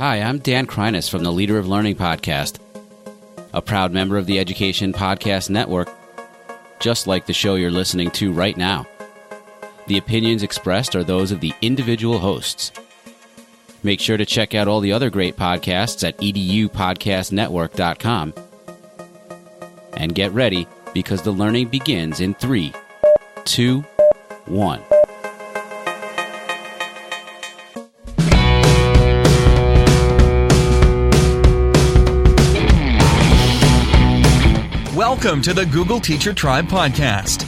Hi, I'm Dan Kreines from the Leader of Learning podcast, a proud member of the Education Podcast Network, just like the show you're listening to right now. The opinions expressed are those of the individual hosts. Make sure to check out all the other great podcasts at edupodcastnetwork.com. And get ready, because the learning begins in 3, 2, 1. Welcome to the Google Teacher Tribe podcast,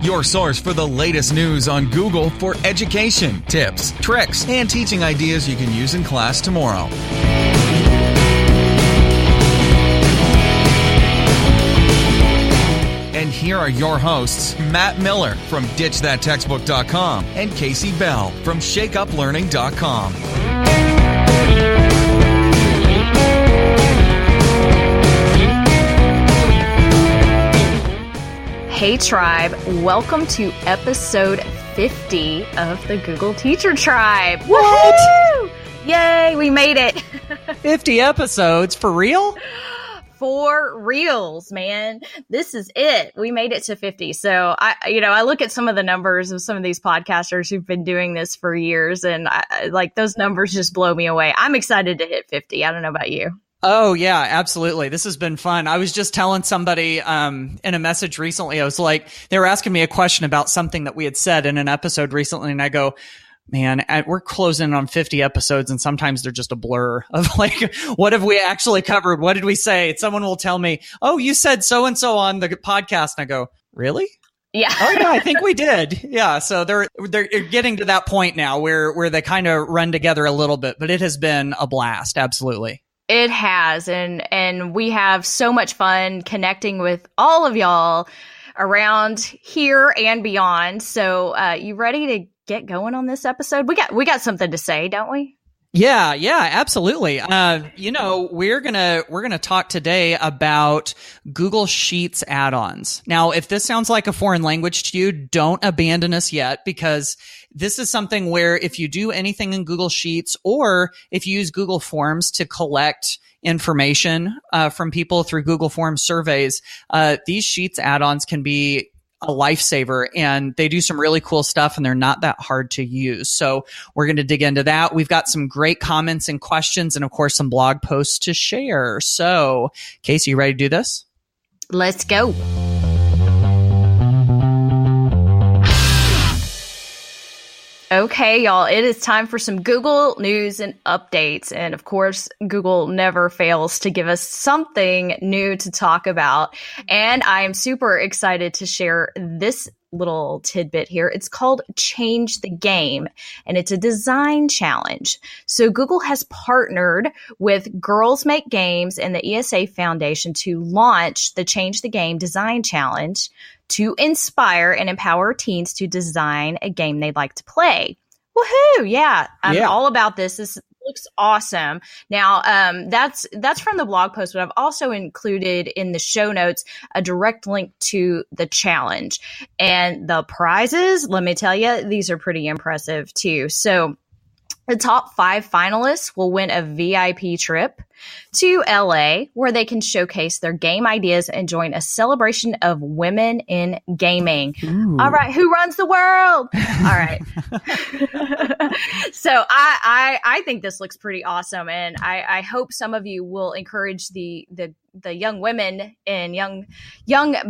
your source for the latest news on Google for education, tips, tricks, and teaching ideas you can use in class tomorrow. And here are your hosts, Matt Miller from DitchThatTextbook.com and Casey Bell from ShakeUpLearning.com. Hey Tribe, welcome to episode 50 of the Google Teacher Tribe. Woohoo! Yay, we made it. 50 episodes, for real? For reals, man. This is it. We made it to 50. So I look at some of the numbers of some of these podcasters who've been doing this for years, and those numbers just blow me away. I'm excited to hit 50. I don't know about you. Oh, yeah, absolutely. This has been fun. I was just telling somebody in a message recently, I was like, they were asking me a question about something that we had said in an episode recently, and I go, man, we're closing on 50 episodes, and sometimes they're just a blur of what have we actually covered? What did we say? Someone will tell me, oh, you said so-and-so on the podcast, and I go, really? Yeah. Oh, yeah, I think we did. Yeah. So they're getting to that point now where they kind of run together a little bit, but it has been a blast. Absolutely. It has, and we have so much fun connecting with all of y'all around here and beyond. So, you ready to get going on this episode? We got something to say, don't we? Yeah, absolutely. We're gonna talk today about Google Sheets add-ons. Now, if this sounds like a foreign language to you, don't abandon us yet, because this is something where if you do anything in Google Sheets, or if you use Google Forms to collect information from people through Google Forms surveys, these Sheets add-ons can be a lifesaver, and they do some really cool stuff, and they're not that hard to use. So we're going to dig into that. We've got some great comments and questions, and of course some blog posts to share. So Casey, you ready to do this? Let's go. Okay, y'all, it is time for some Google news and updates. And of course, Google never fails to give us something new to talk about. And I am super excited to share this little tidbit here. It's called Change the Game, and it's a design challenge. So Google has partnered with Girls Make Games and the ESA Foundation to launch the Change the Game design challenge to inspire and empower teens to design a game they'd like to play. Woohoo! Yeah, I'm all about this. This looks awesome. Now, that's from the blog post, but I've also included in the show notes a direct link to the challenge. And the prizes, let me tell you, these are pretty impressive too. So the top 5 finalists will win a VIP trip to LA, where they can showcase their game ideas and join a celebration of women in gaming. Ooh. All right, who runs the world? All right. So I think this looks pretty awesome, and I hope some of you will encourage the young women and young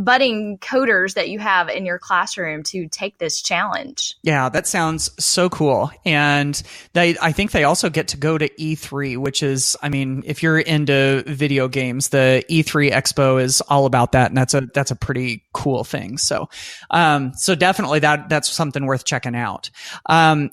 budding coders that you have in your classroom to take this challenge. Yeah, that sounds so cool. And I think they also get to go to E3, which is, I mean, if you're into video games, the E3 Expo is all about that, and that's a pretty cool thing. So definitely that's something worth checking out.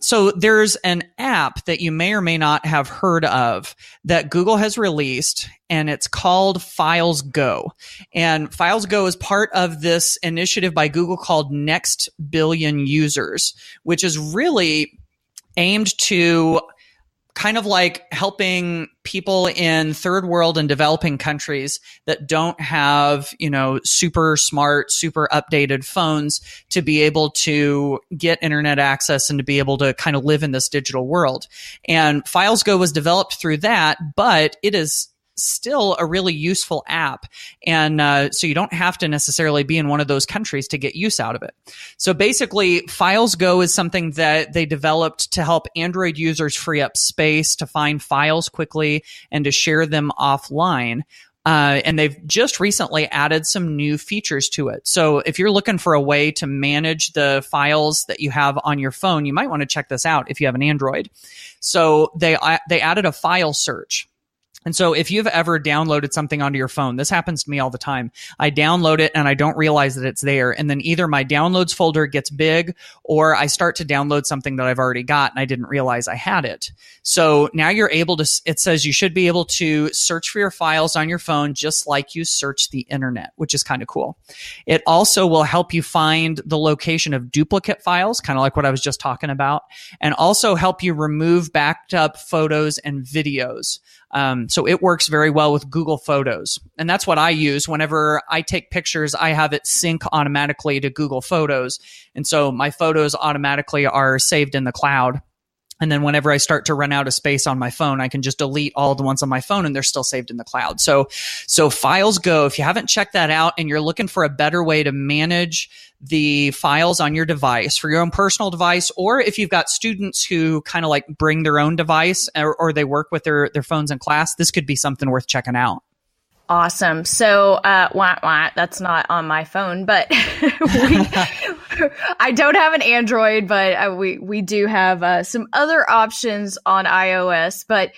So there's an app that you may or may not have heard of that Google has released, and it's called Files Go. And Files Go is part of this initiative by Google called Next Billion Users, which is really aimed to kind of like helping people in third world and developing countries that don't have, super smart, super updated phones to be able to get internet access and to be able to kind of live in this digital world. And FilesGo was developed through that, but it is still a really useful app. And so you don't have to necessarily be in one of those countries to get use out of it. So basically, FilesGo is something that they developed to help Android users free up space to find files quickly and to share them offline. And they've just recently added some new features to it. So if you're looking for a way to manage the files that you have on your phone, you might want to check this out if you have an Android. So they added a file search. And so if you've ever downloaded something onto your phone, this happens to me all the time. I download it and I don't realize that it's there. And then either my downloads folder gets big or I start to download something that I've already got and I didn't realize I had it. So now you're able to, it says you should be able to search for your files on your phone just like you search the internet, which is kind of cool. It also will help you find the location of duplicate files, kind of like what I was just talking about, and also help you remove backed up photos and videos. So it works very well with Google Photos. And that's what I use. Whenever I take pictures, I have it sync automatically to Google Photos. And so my photos automatically are saved in the cloud. And then whenever I start to run out of space on my phone, I can just delete all the ones on my phone and they're still saved in the cloud. So FilesGo, if you haven't checked that out and you're looking for a better way to manage the files on your device for your own personal device, or if you've got students who kind of like bring their own device or they work with their phones in class, this could be something worth checking out. Awesome. So, that's not on my phone, but I don't have an Android, but we do have some other options on iOS. But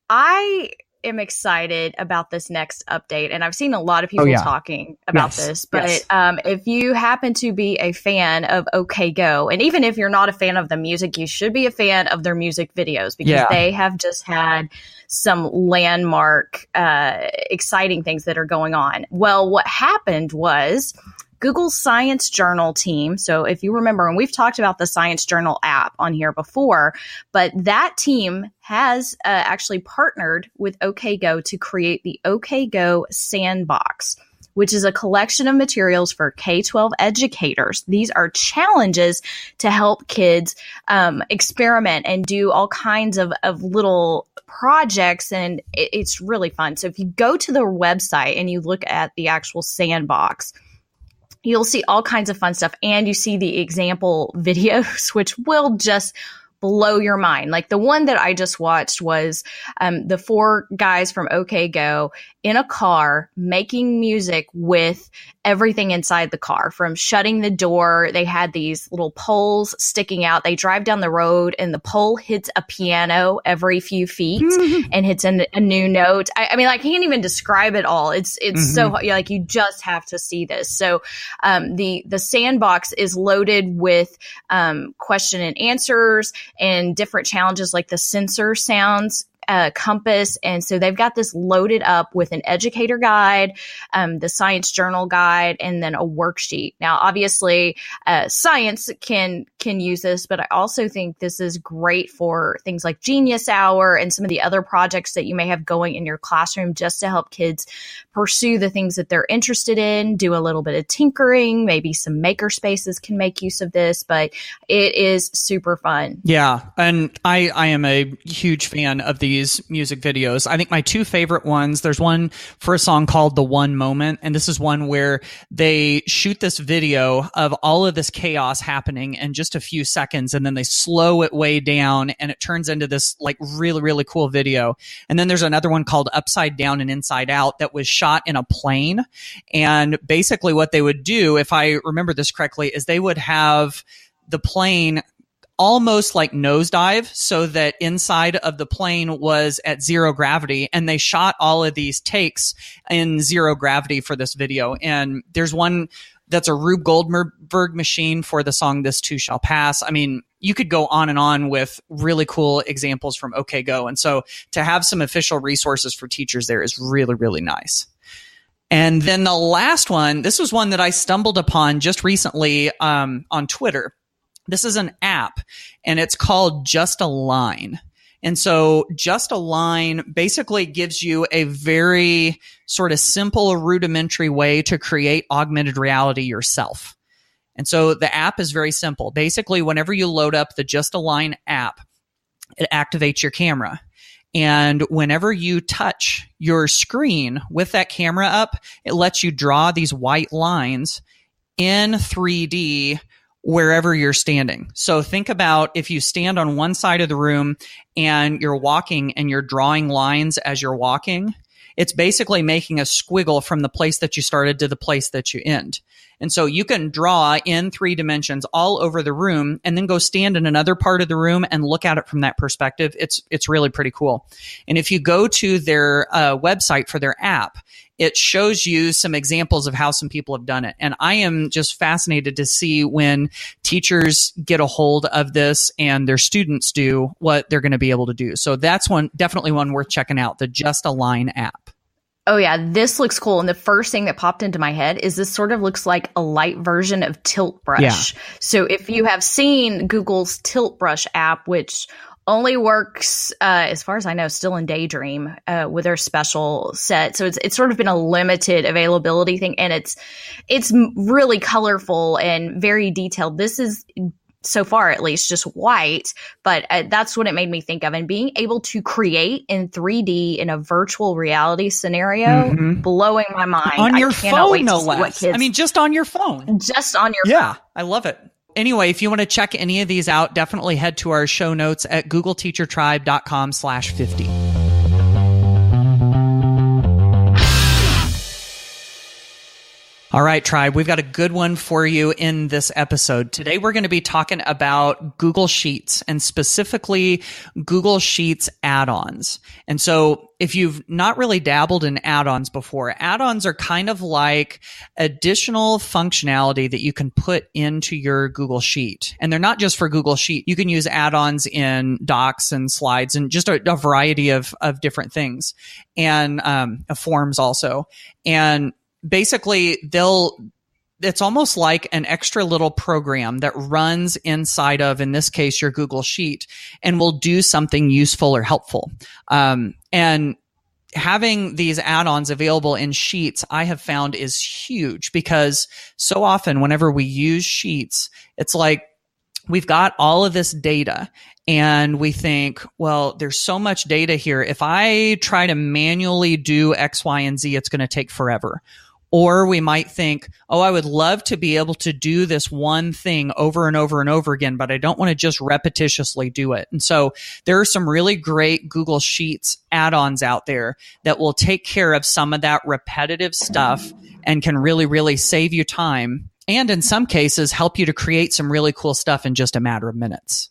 I am excited about this next update, and I've seen a lot of people talking about this. But if you happen to be a fan of OKGo, and even if you're not a fan of the music, you should be a fan of their music videos because they have just had some landmark, exciting things that are going on. Well, what happened was Google's Science Journal team. So if you remember, and we've talked about the Science Journal app on here before, but that team has actually partnered with OKGo to create the OKGo Sandbox, which is a collection of materials for K-12 educators. These are challenges to help kids experiment and do all kinds of little projects, and it's really fun. So if you go to their website and you look at the actual sandbox, you'll see all kinds of fun stuff, and you see the example videos, which will just blow your mind. Like the one that I just watched was the 4 guys from OKGo in a car making music with everything inside the car, from shutting the door. They had these little poles sticking out. They drive down the road and the pole hits a piano every few feet and hits a new note. I mean, I can't even describe it all. It's so like you just have to see this. So the sandbox is loaded with question and answers and different challenges like the sensor sounds, compass. And so they've got this loaded up with an educator guide, the Science Journal guide, and then a worksheet. Now, obviously, science can use this, but I also think this is great for things like Genius Hour and some of the other projects that you may have going in your classroom just to help kids pursue the things that they're interested in, do a little bit of tinkering, maybe some maker spaces can make use of this, but it is super fun. Yeah. And I am a huge fan of these music videos. I think my 2 favorite ones, there's one for a song called The One Moment. And this is one where they shoot this video of all of this chaos happening in just a few seconds. And then they slow it way down and it turns into this like really, really cool video. And then there's another one called Upside Down and Inside Out that was shot in a plane. And basically what they would do, if I remember this correctly, is they would have the plane almost like nosedive so that inside of the plane was at 0 gravity, and they shot all of these takes in 0 gravity for this video. And there's one that's a Rube Goldberg machine for the song This Too Shall Pass. I mean, you could go on and on with really cool examples from OKGo. And so to have some official resources for teachers there is really, really nice. And then the last one, this was one that I stumbled upon just recently on Twitter. This is an app, and it's called Just a Line. And so Just Align basically gives you a very sort of simple, rudimentary way to create augmented reality yourself. And so the app is very simple. Basically, whenever you load up the Just Align app, it activates your camera. And whenever you touch your screen with that camera up, it lets you draw these white lines in 3D wherever you're standing. So think about if you stand on one side of the room and you're walking and you're drawing lines as you're walking, it's basically making a squiggle from the place that you started to the place that you end. And so you can draw in 3 dimensions all over the room and then go stand in another part of the room and look at it from that perspective. It's really pretty cool. And if you go to their website for their app, it shows you some examples of how some people have done it. And I am just fascinated to see when teachers get a hold of this and their students do what they're going to be able to do. So that's definitely one worth checking out, the Just Align app. Oh yeah, this looks cool. And the first thing that popped into my head is this sort of looks like a light version of Tilt Brush. Yeah. So if you have seen Google's Tilt Brush app, which only works, as far as I know, still in Daydream with their special set. So it's sort of been a limited availability thing, and it's really colorful and very detailed. This is, so far at least, just white, but that's what it made me think of. And being able to create in 3D in a virtual reality scenario, blowing my mind. On your phone, no less. I mean, just on your phone. Just on your phone. Yeah, I love it. Anyway, if you want to check any of these out, definitely head to our show notes at googleteachertribe.com/50. All right, Tribe, we've got a good one for you in this episode. Today, we're going to be talking about Google Sheets and specifically Google Sheets add-ons. And so if you've not really dabbled in add-ons before, add-ons are kind of like additional functionality that you can put into your Google Sheet. And they're not just for Google Sheet. You can use add-ons in docs and slides and just a variety of different things, and forms also. And basically, it's almost like an extra little program that runs inside of, in this case, your Google Sheet, and will do something useful or helpful. And having these add-ons available in Sheets, I have found, is huge, because so often whenever we use Sheets, it's like we've got all of this data and we think, well, there's so much data here. If I try to manually do X, Y, and Z, it's going to take forever. Or we might think, oh, I would love to be able to do this one thing over and over and over again, but I don't want to just repetitiously do it. And so there are some really great Google Sheets add-ons out there that will take care of some of that repetitive stuff and can really, really save you time, and in some cases help you to create some really cool stuff in just a matter of minutes.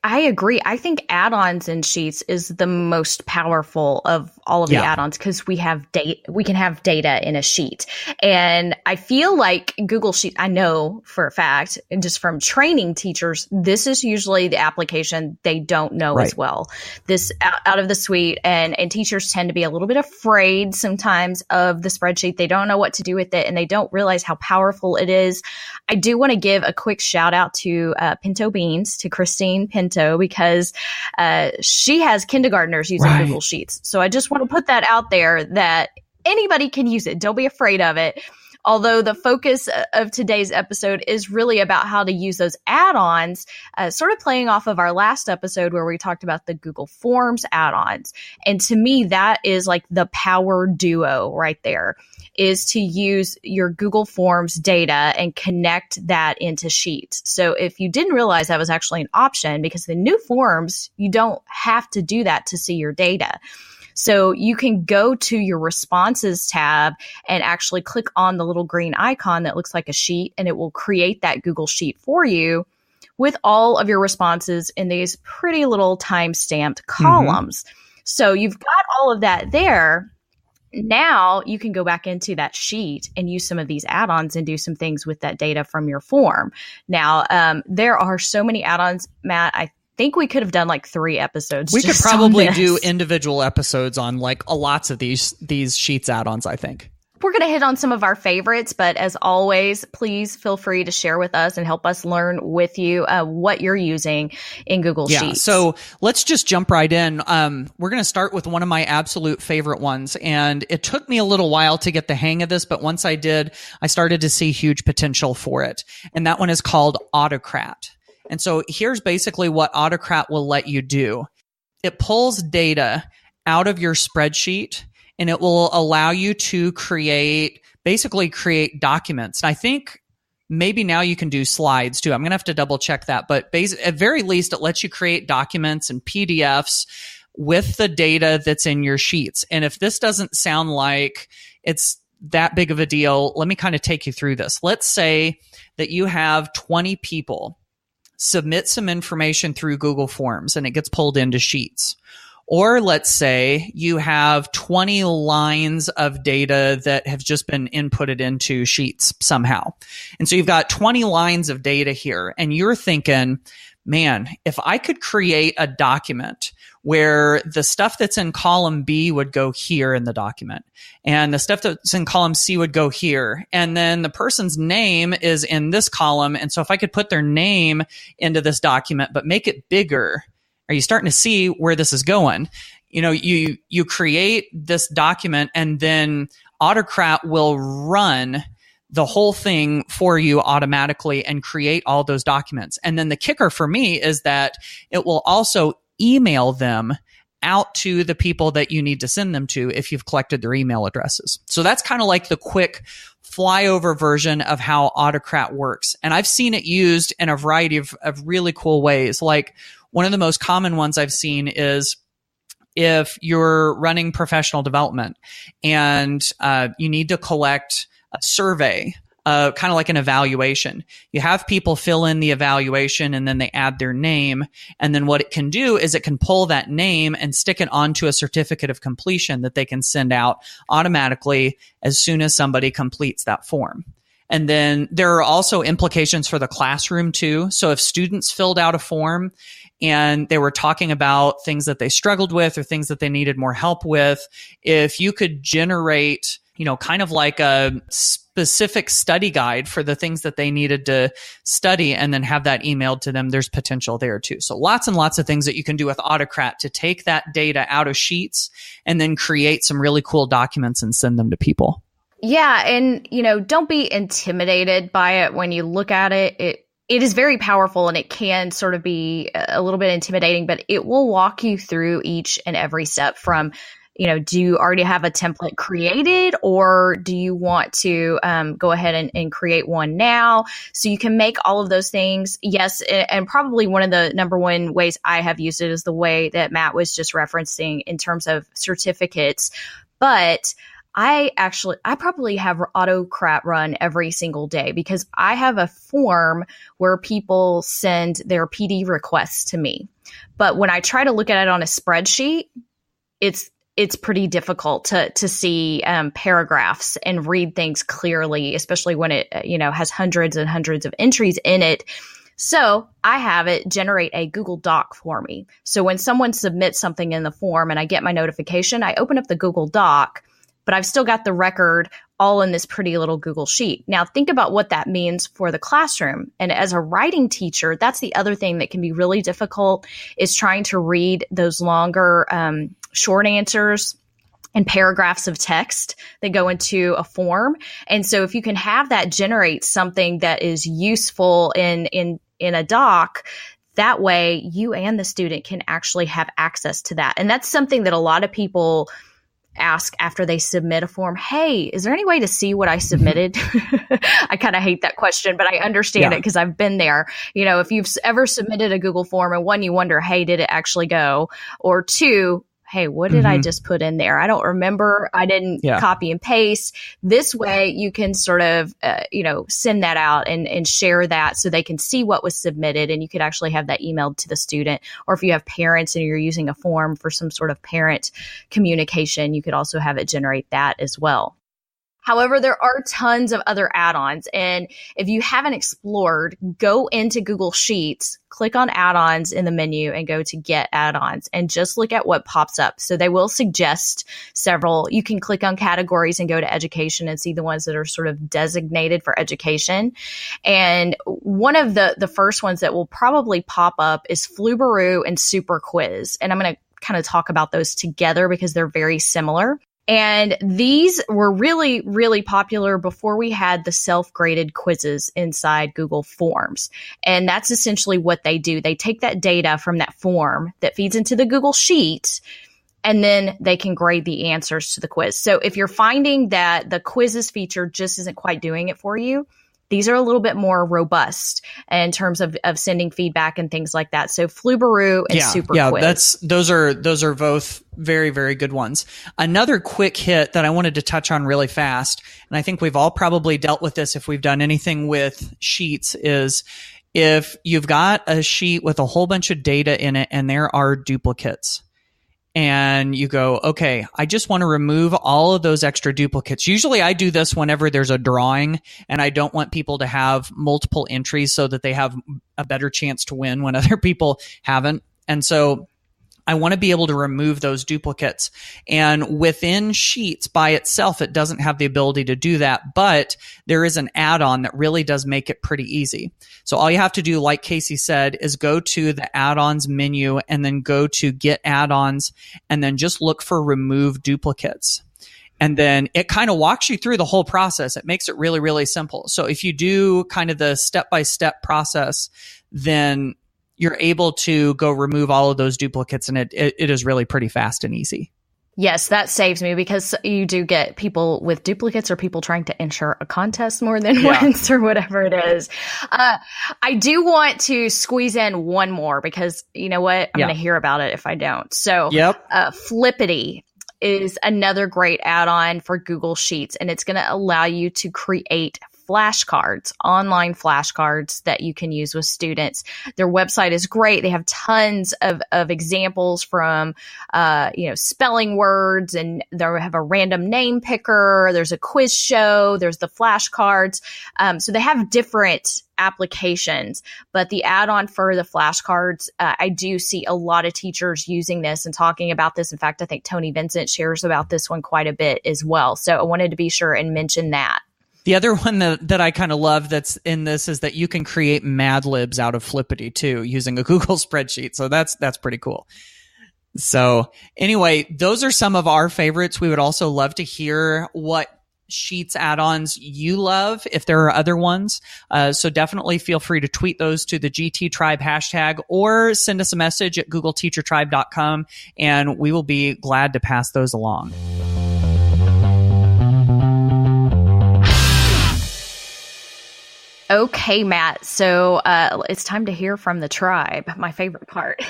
I agree. I think add-ons in Sheets is the most powerful of all of the add-ons, because we can have data in a sheet. And I feel like Google Sheets, I know for a fact, and just from training teachers, this is usually the application they don't know as well. This out of the suite, and teachers tend to be a little bit afraid sometimes of the spreadsheet. They don't know what to do with it, and they don't realize how powerful it is. I do want to give a quick shout out to Pinto Beans, to Christine Pinto, because she has kindergartners using Google Sheets. So I just want to put that out there that anybody can use it. Don't be afraid of it. Although the focus of today's episode is really about how to use those add-ons, sort of playing off of our last episode where we talked about the Google Forms add-ons. And to me, that is like the power duo right there, is to use your Google Forms data and connect that into Sheets. So if you didn't realize that was actually an option, because the new forms, you don't have to do that to see your data. So you can go to your responses tab and actually click on the little green icon that looks like a sheet, and it will create that Google Sheet for you with all of your responses in these pretty little time-stamped columns. So you've got all of that there. Now you can go back into that sheet and use some of these add-ons and do some things with that data from your form. Now, there are so many add-ons, Matt. I think we could have done like 3 episodes. We could probably do individual episodes on like lots of these Sheets add-ons, I think. We're going to hit on some of our favorites, but as always, please feel free to share with us and help us learn with you what you're using in Google Sheets. So let's just jump right in. We're going to start with one of my absolute favorite ones. And it took me a little while to get the hang of this, but once I did, I started to see huge potential for it. And that one is called Autocrat. And so here's basically what Autocrat will let you do. It pulls data out of your spreadsheet, and it will allow you to create documents. And I think maybe now you can do slides too. I'm going to have to double check that. But at very least, it lets you create documents and PDFs with the data that's in your sheets. And if this doesn't sound like it's that big of a deal, let me kind of take you through this. Let's say that you have 20 people submit some information through Google Forms and it gets pulled into Sheets. Or let's say you have 20 lines of data that have just been inputted into Sheets somehow. And so you've got 20 lines of data here, and you're thinking, man, if I could create a document where the stuff that's in column B would go here in the document, and the stuff that's in column C would go here, and then the person's name is in this column. And so if I could put their name into this document, but make it bigger, are you starting to see where this is going? You know, you create this document, and then Autocrat will run the whole thing for you automatically and create all those documents. And then the kicker for me is that it will also email them out to the people that you need to send them to if you've collected their email addresses. So that's kind of like the quick flyover version of how Autocrat works. And I've seen it used in a variety of really cool ways. Like, one of the most common ones I've seen is if you're running professional development and you need to collect a survey, kind of like an evaluation. You have people fill in the evaluation and then they add their name. And then what it can do is it can pull that name and stick it onto a certificate of completion that they can send out automatically as soon as somebody completes that form. And then there are also implications for the classroom too. So if students filled out a form and they were talking about things that they struggled with or things that they needed more help with, if you could generate, kind of like a specific study guide for the things that they needed to study and then have that emailed to them, there's potential there too. So lots and lots of things that you can do with Autocrat to take that data out of Sheets and then create some really cool documents and send them to people. Yeah. And, don't be intimidated by it when you look at it. It is very powerful, and it can sort of be a little bit intimidating, but it will walk you through each and every step from, do you already have a template created, or do you want to go ahead and create one now? So you can make all of those things. Yes. And probably one of the number one ways I have used it is the way that Matt was just referencing in terms of certificates. But I probably have Autocrat run every single day because I have a form where people send their PD requests to me. But when I try to look at it on a spreadsheet, it's pretty difficult to see paragraphs and read things clearly, especially when it has hundreds and hundreds of entries in it. So I have it generate a Google Doc for me. So when someone submits something in the form and I get my notification, I open up the Google Doc, but I've still got the record all in this pretty little Google Sheet. Now, think about what that means for the classroom. And as a writing teacher, that's the other thing that can be really difficult is trying to read those longer short answers and paragraphs of text that go into a form. And so if you can have that generate something that is useful in a doc, that way you and the student can actually have access to that. And that's something that a lot of people ask after they submit a form. Hey, is there any way to see what I submitted? I kind of hate that question, but I understand it because I've been there. If you've ever submitted a Google form and one, you wonder, hey, did it actually go? Or two, hey, what did I just put in there? I don't remember. I didn't copy and paste. This way you can sort of, send that out and share that so they can see what was submitted, and you could actually have that emailed to the student. Or if you have parents and you're using a form for some sort of parent communication, you could also have it generate that as well. However, there are tons of other add-ons. And if you haven't explored, go into Google Sheets, click on add-ons in the menu and go to get add-ons and just look at what pops up. So they will suggest several. You can click on categories and go to education and see the ones that are sort of designated for education. And one of the first ones that will probably pop up is Flubaroo and Super Quiz. And I'm going to kind of talk about those together because they're very similar. And these were really, really popular before we had the self-graded quizzes inside Google Forms. And that's essentially what they do. They take that data from that form that feeds into the Google Sheet, and then they can grade the answers to the quiz. So if you're finding that the quizzes feature just isn't quite doing it for you, these are a little bit more robust in terms of sending feedback and things like that. So Flubaroo and Super Quiz. Those are both very, very good ones. Another quick hit that I wanted to touch on really fast, and I think we've all probably dealt with this if we've done anything with sheets, is if you've got a sheet with a whole bunch of data in it and there are duplicates. And you go, okay, I just want to remove all of those extra duplicates. Usually I do this whenever there's a drawing and I don't want people to have multiple entries so that they have a better chance to win when other people haven't. And so I want to be able to remove those duplicates. And within Sheets by itself, it doesn't have the ability to do that, but there is an add-on that really does make it pretty easy. So all you have to do, like Casey said, is go to the add-ons menu and then go to get add-ons and then just look for remove duplicates. And then it kind of walks you through the whole process. It makes it really, really simple. So if you do kind of the step-by-step process, then you're able to go remove all of those duplicates, and it is really pretty fast and easy. Yes, that saves me because you do get people with duplicates or people trying to enter a contest more than once or whatever it is. I do want to squeeze in one more because you know what? I'm going to hear about it if I don't. So Flippity is another great add-on for Google Sheets, and it's going to allow you to create flashcards, online flashcards that you can use with students. Their website is great. They have tons of examples from, spelling words, and they have a random name picker. There's a quiz show. There's the flashcards. So they have different applications, but the add-on for the flashcards, I do see a lot of teachers using this and talking about this. In fact, I think Tony Vincent shares about this one quite a bit as well. So I wanted to be sure and mention that. The other one that I kind of love that's in this is that you can create Mad Libs out of Flippity too, using a Google spreadsheet. So that's pretty cool. So anyway, those are some of our favorites. We would also love to hear what Sheets add-ons you love, if there are other ones. So definitely feel free to tweet those to the GT Tribe hashtag or send us a message at googleteachertribe.com, and we will be glad to pass those along. Okay, Matt. So it's time to hear from the tribe, my favorite part.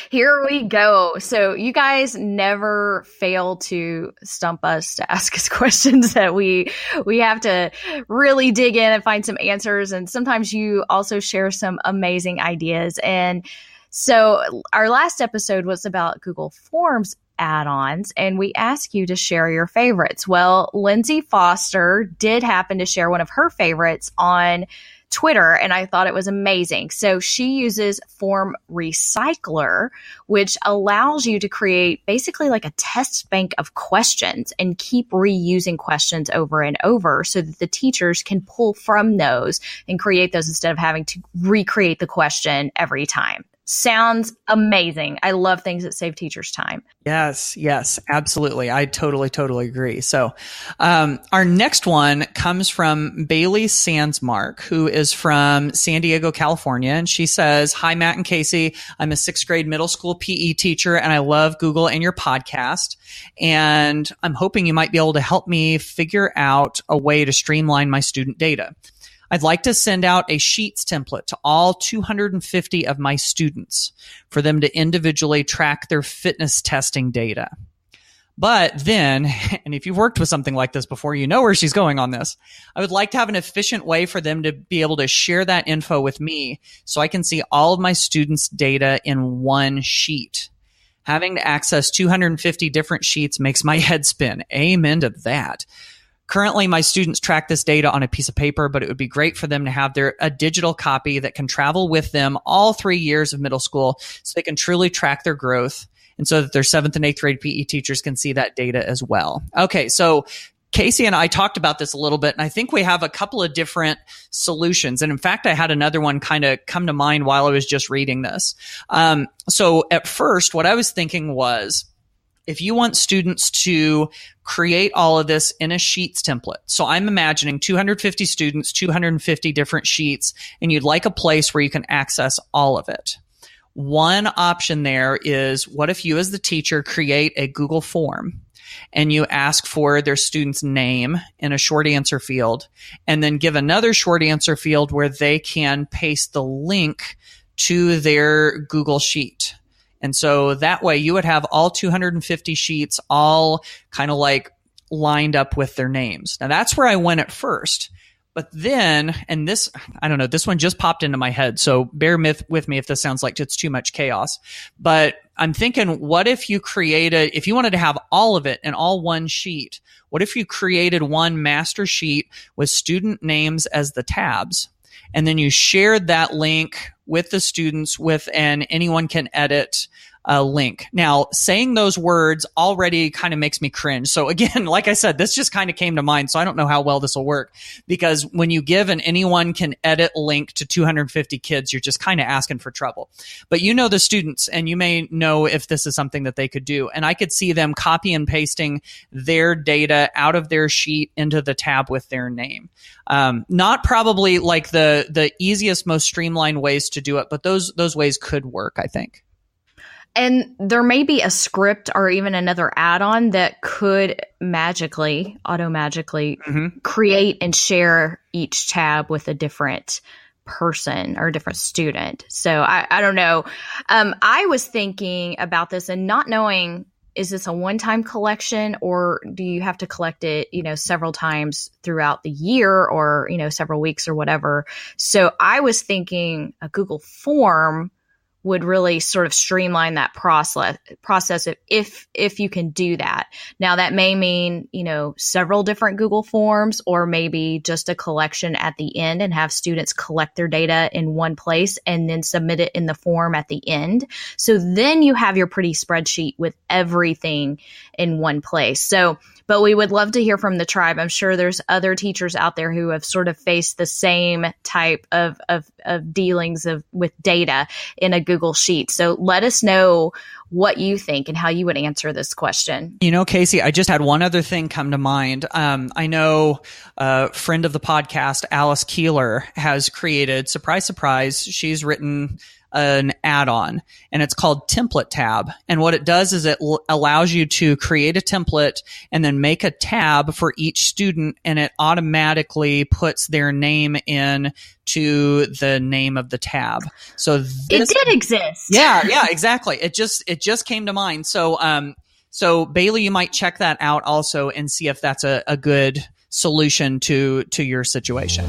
Here we go. So you guys never fail to stump us, to ask us questions that we have to really dig in and find some answers. And sometimes you also share some amazing ideas. And so our last episode was about Google Forms add-ons, and we ask you to share your favorites. Well, Lindsay Foster did happen to share one of her favorites on Twitter, and I thought it was amazing. So she uses Form Recycler, which allows you to create basically like a test bank of questions and keep reusing questions over and over so that the teachers can pull from those and create those instead of having to recreate the question every time. Sounds amazing. I love things that save teachers time. Yes, absolutely. I totally agree. So our next one comes from Bailey Sandsmark, who is from San Diego, California. And she says, "Hi, Matt and Casey. I'm a 6th grade middle school PE teacher, and I love Google and your podcast. And I'm hoping you might be able to help me figure out a way to streamline my student data. I'd like to send out a Sheets template to all 250 of my students for them to individually track their fitness testing data. But then, and if you've worked with something like this before, you know where she's going on this. I would like to have an efficient way for them to be able to share that info with me so I can see all of my students' data in one sheet. Having to access 250 different sheets makes my head spin. Amen to that. Currently, my students track this data on a piece of paper, but it would be great for them to have a digital copy that can travel with them all 3 years of middle school so they can truly track their growth and so that their 7th and 8th grade PE teachers can see that data as well. Okay, so Casey and I talked about this a little bit, and I think we have a couple of different solutions. And in fact, I had another one kind of come to mind while I was just reading this. So at first, what I was thinking was, if you want students to create all of this in a Sheets template, so I'm imagining 250 students, 250 different sheets, and you'd like a place where you can access all of it. One option there is, what if you as the teacher create a Google form and you ask for their student's name in a short answer field, and then give another short answer field where they can paste the link to their Google Sheet. And so that way you would have all 250 sheets all kind of like lined up with their names. Now that's where I went at first. But then, and this, I don't know, this one just popped into my head. So bear with me if this sounds like it's too much chaos. But I'm thinking, what if you if you wanted to have all of it in all one sheet, what if you created one master sheet with student names as the tabs? And then you shared that link with the students and anyone can edit a link. Now, saying those words already kind of makes me cringe. So again, like I said, this just kind of came to mind. So I don't know how well this will work, because when you give an anyone can edit link to 250 kids, you're just kind of asking for trouble. But you know the students, and you may know if this is something that they could do. And I could see them copy and pasting their data out of their sheet into the tab with their name. Not probably like the easiest, most streamlined ways to do it, but those ways could work, I think. And there may be a script or even another add-on that could magically create and share each tab with a different person or a different student. So I don't know. I was thinking about this and not knowing, is this a one-time collection, or do you have to collect it, several times throughout the year, or, several weeks or whatever? So I was thinking a Google form would really sort of streamline that process if you can do that. Now that may mean, several different Google forms, or maybe just a collection at the end and have students collect their data in one place and then submit it in the form at the end. So then you have your pretty spreadsheet with everything in one place. But we would love to hear from the tribe. I'm sure there's other teachers out there who have sort of faced the same type of dealings with data in a Google Sheet. So let us know what you think and how you would answer this question. Casey, I just had one other thing come to mind. I know a friend of the podcast, Alice Keeler, has created, surprise, surprise, she's written an add-on, and it's called Template Tab. And what it does is it allows you to create a template and then make a tab for each student, and it automatically puts their name in to the name of the tab. So it did exist. Yeah, exactly. It just came to mind. So Bailey, you might check that out also and see if that's a good solution to your situation.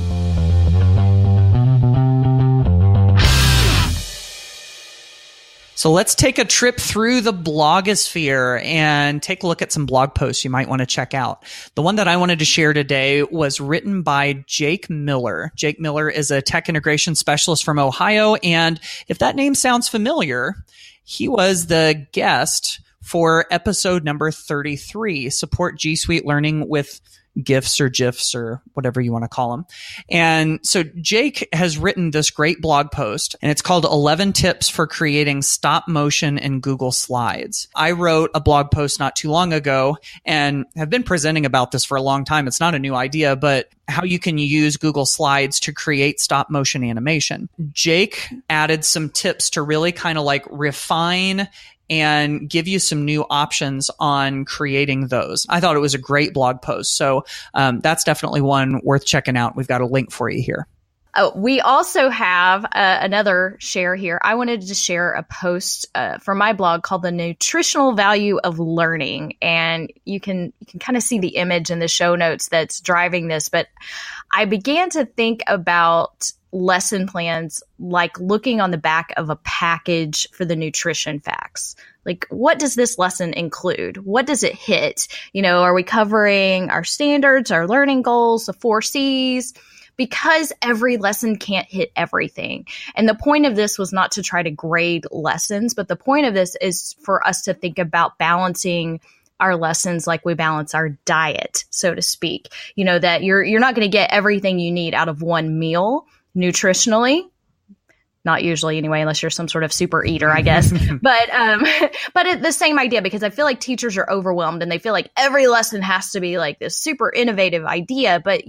So let's take a trip through the blogosphere and take a look at some blog posts you might want to check out. The one that I wanted to share today was written by Jake Miller. Jake Miller is a tech integration specialist from Ohio. And if that name sounds familiar, he was the guest for episode number 33, Support G Suite Learning with GIFs or GIFs or whatever you want to call them. And so Jake has written this great blog post, and it's called 11 Tips for Creating Stop Motion in Google Slides. I wrote a blog post not too long ago and have been presenting about this for a long time. It's not a new idea, but how you can use Google Slides to create stop motion animation. Jake added some tips to really kind of like refine and give you some new options on creating those. I thought it was a great blog post. So that's definitely one worth checking out. We've got a link for you here. Oh, we also have another share here. I wanted to share a post from my blog called The Nutritional Value of Learning. And you can kind of see the image in the show notes that's driving this. But I began to think about lesson plans like looking on the back of a package for the nutrition facts. Like, what does this lesson include? What does it hit? Are we covering our standards, our learning goals, the 4 C's? Because every lesson can't hit everything. And the point of this was not to try to grade lessons, but the point of this is for us to think about balancing our lessons like we balance our diet, so to speak. That you're not going to get everything you need out of one meal nutritionally. Not usually anyway, unless you're some sort of super eater, I guess. But the same idea, because I feel like teachers are overwhelmed and they feel like every lesson has to be like this super innovative idea. But,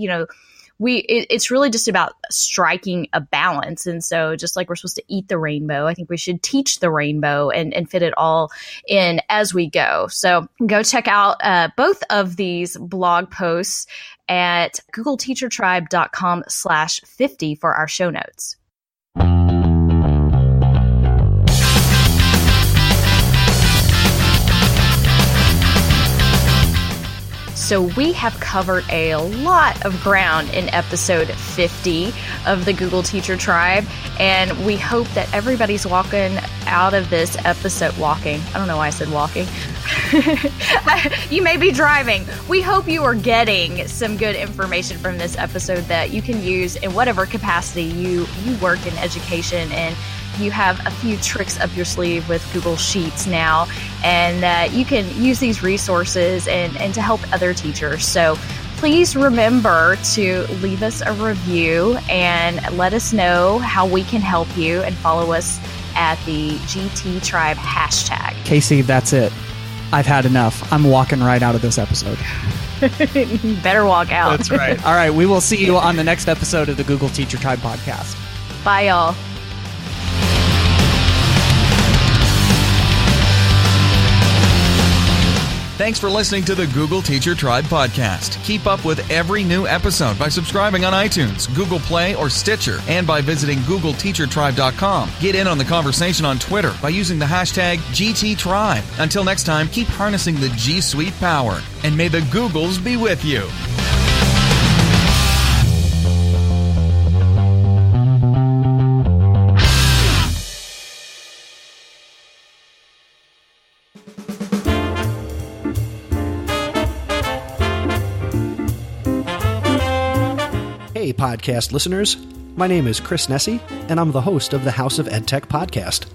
it's really just about striking a balance. And so just like we're supposed to eat the rainbow, I think we should teach the rainbow and fit it all in as we go. So go check out both of these blog posts at googleteachertribe.com/50 for our show notes. So we have covered a lot of ground in episode 50 of the Google Teacher Tribe, and we hope that everybody's walking out of this episode walking. I don't know why I said walking. You may be driving. We hope you are getting some good information from this episode that you can use in whatever capacity you work in education, and you have a few tricks up your sleeve with Google Sheets now, and that you can use these resources and to help other teachers. So please remember to leave us a review and let us know how we can help you, and follow us at the GT Tribe hashtag. Casey, that's it. I've had enough. I'm walking right out of this episode. You better walk out. That's right. All right. We will see you on the next episode of the Google Teacher Tribe podcast. Bye, y'all. Thanks for listening to the Google Teacher Tribe podcast. Keep up with every new episode by subscribing on iTunes, Google Play, or Stitcher, and by visiting googleteachertribe.com. Get in on the conversation on Twitter by using the hashtag GTTribe. Until next time, keep harnessing the G Suite power, and may the Googles be with you. Hey, podcast listeners. My name is Chris Nessie, and I'm the host of the House of EdTech podcast.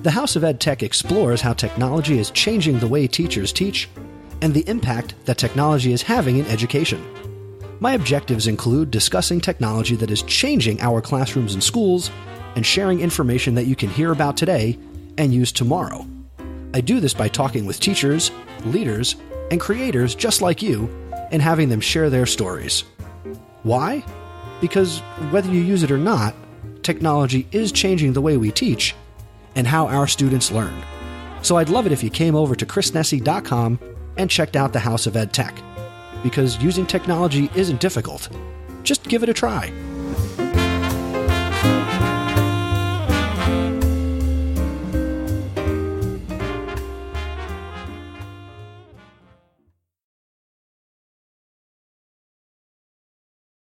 The House of EdTech explores how technology is changing the way teachers teach and the impact that technology is having in education. My objectives include discussing technology that is changing our classrooms and schools and sharing information that you can hear about today and use tomorrow. I do this by talking with teachers, leaders, and creators just like you and having them share their stories. Why? Because whether you use it or not, technology is changing the way we teach and how our students learn. So I'd love it if you came over to chrisnessie.com and checked out the House of EdTech, because using technology isn't difficult. Just give it a try.